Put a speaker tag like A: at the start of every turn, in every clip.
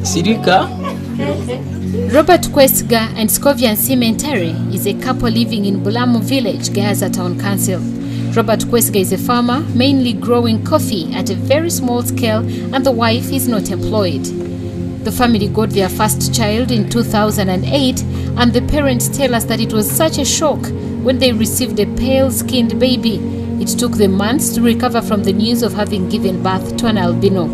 A: Sirika.
B: Robert Kwesiga and Scovian Cimentari is a couple living in Bulamu village, Gaza Town Council. Robert Kwesiga is a farmer, mainly growing coffee at a very small scale, and the wife is not employed. The family got their first child in 2008, and the parents tell us that it was such a shock when they received a pale-skinned baby. It took them months to recover from the news of having given birth to an albino.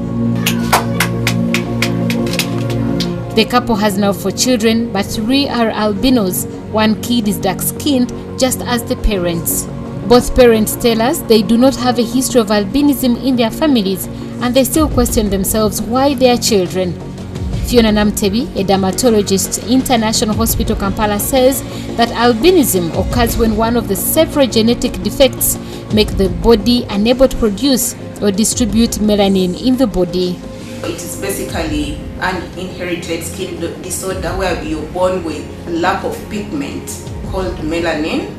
B: The couple has now 4 children, but 3 are albinos. 1 kid is dark-skinned, just as the parents. Both parents tell us they do not have a history of albinism in their families, and they still question themselves why their children. Fiona Namtebi, a dermatologist, International Hospital Kampala, says that albinism occurs when one of the several genetic defects make the body unable to produce or distribute melanin in the body.
C: It is basically an inherited skin disorder where you're born with a lack of pigment called melanin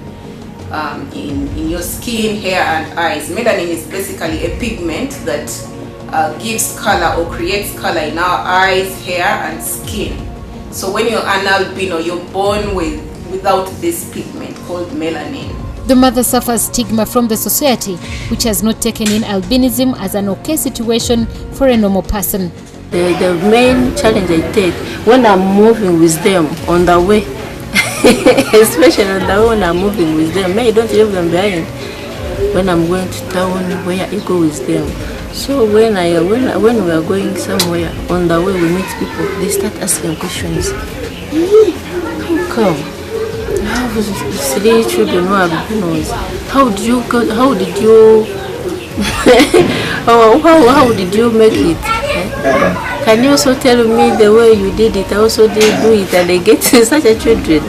C: in your skin, hair and eyes. Melanin is basically a pigment that gives color or creates color in our eyes, hair and skin. So when you're an albino, you're born without this pigment called melanin.
B: The mother suffers stigma from the society, which has not taken in albinism as an okay situation for a normal person.
D: The main challenge I take when I'm moving with them on the way, especially on the way when I'm moving with them, I don't leave them behind. When I'm going to town, where I go with them. So when we are going somewhere, on the way we meet people, they start asking questions. How come? How 3 children who are albinos? How did you how did you make it? Can you also tell me the way you did it? I also did do it, and they get such a children.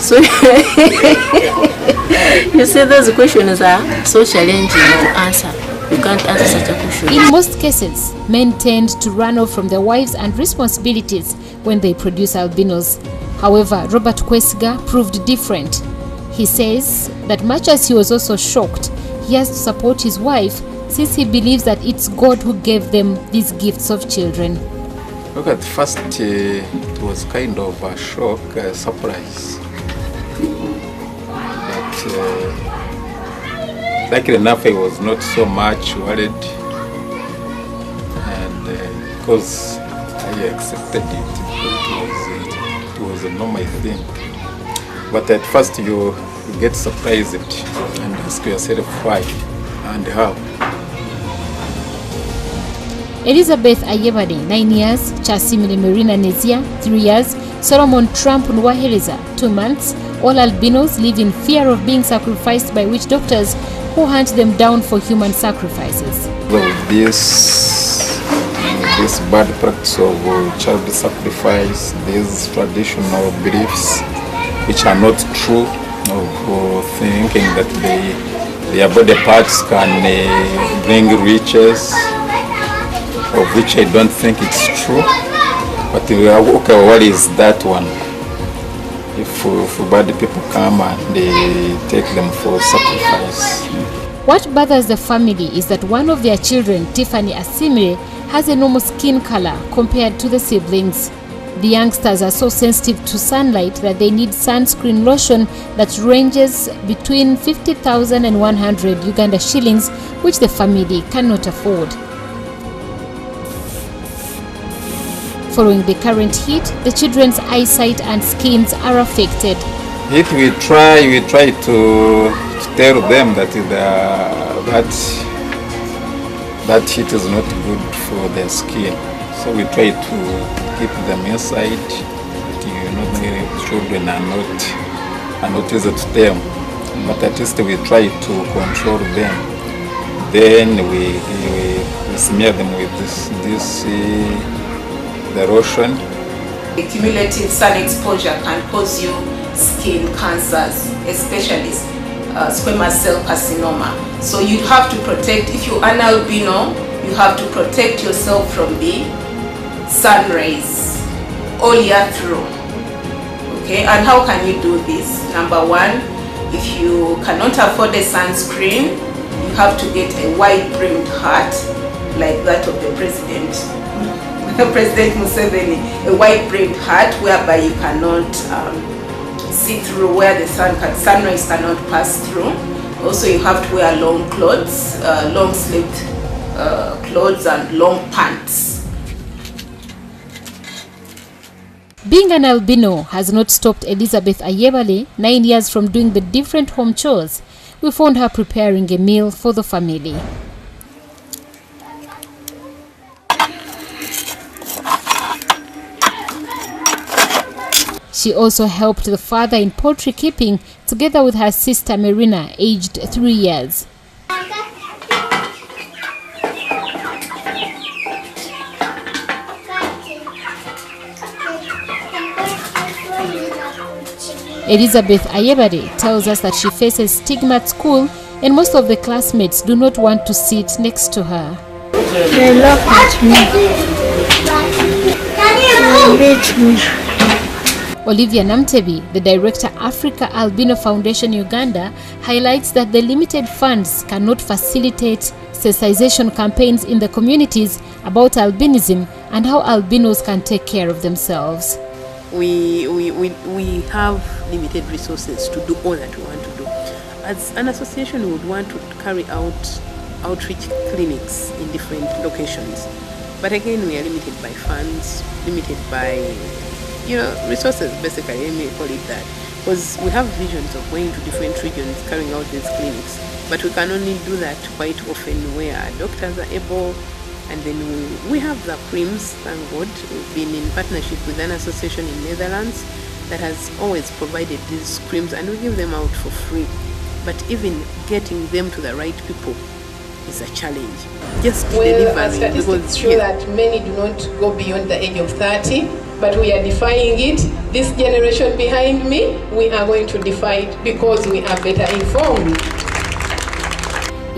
D: So you see, those questions are so challenging to answer. You can't answer such a question.
B: In most cases, men tend to run off from their wives and responsibilities when they produce albinos. However, Robert Kwesiga proved different. He says that much as he was also shocked, he has to support his wife since he believes that it's God who gave them these gifts of children.
E: Look, at first it was kind of a shock, a surprise. But luckily enough, I was not so much worried, and because I accepted it was a normal thing. But at first you get surprised and ask yourself why and how.
B: Elizabeth Ayebade, 9 years, Chasimile Marina Nezia, 3 years, Solomon Trump Nwahereza, 2 months. All albinos live in fear of being sacrificed by witch doctors who hunt them down for human sacrifices.
E: This bad practice of child sacrifice, these traditional beliefs which are not true, of thinking that their body parts can bring riches, of which I don't think it's true. But okay, what is that one? If bad people come and they take them for sacrifice.
B: What bothers the family is that one of their children, Tiffany Asimile, has a normal skin color compared to the siblings. The youngsters are so sensitive to sunlight that they need sunscreen lotion that ranges between 50,000 and 100 Uganda shillings, which the family cannot afford. Following the current heat, the children's eyesight and skins are affected.
E: We try to tell them that that heat is not good for their skin. So we try to keep them inside. The children are not easy to them, but at least we try to control them. Then we smear them with this the lotion.
C: The cumulative sun exposure can cause you skin cancers, especially squamous cell carcinoma. So you have to protect, if you're an albino, you have to protect yourself from the sun rays all year through. Okay, and how can you do this? Number one, if you cannot afford a sunscreen, you have to get a wide-brimmed hat like that of the president. President Museveni a white brimmed hat whereby you cannot see through, where the sunrise cannot pass through. Also, you have to wear long clothes, long sleeved clothes and long pants.
B: Being an albino has not stopped Elizabeth Ayebale 9 years from doing the different home chores. We found her preparing a meal for the family. She also helped the father in poultry keeping together with her sister Marina, aged 3 years. Elizabeth Ayebade tells us that she faces stigma at school and most of the classmates do not want to sit next to her.
A: They laugh at me. They beat me.
B: Olivia Namtebi, the director Africa Albino Foundation Uganda, highlights that the limited funds cannot facilitate sensitization campaigns in the communities about albinism and how albinos can take care of themselves.
F: We have limited resources to do all that we want to do. As an association, we would want to carry out outreach clinics in different locations. But again, we are limited by funds, limited by resources, basically, let me call it that. Because we have visions of going to different regions, carrying out these clinics. But we can only do that quite often where doctors are able. And then we have the creams, thank God. We've been in partnership with an association in Netherlands that has always provided these creams, and we give them out for free. But even getting them to the right people is a challenge. Just delivering.
G: Statistics show that many do not go beyond the age of 30, but we are defying it. This generation behind me, we are going to defy it because we are better informed.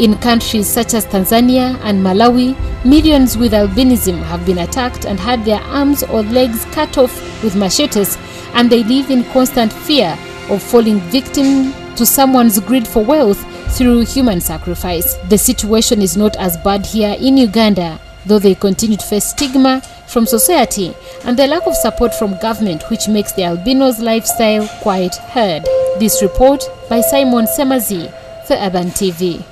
B: In countries such as Tanzania and Malawi, millions with albinism have been attacked and had their arms or legs cut off with machetes, and they live in constant fear of falling victim to someone's greed for wealth through human sacrifice. The situation is not as bad here in Uganda, though they continue to face stigma from society and the lack of support from government, which makes the albinos' lifestyle quite hard. This report by Simon Semazi for Urban TV.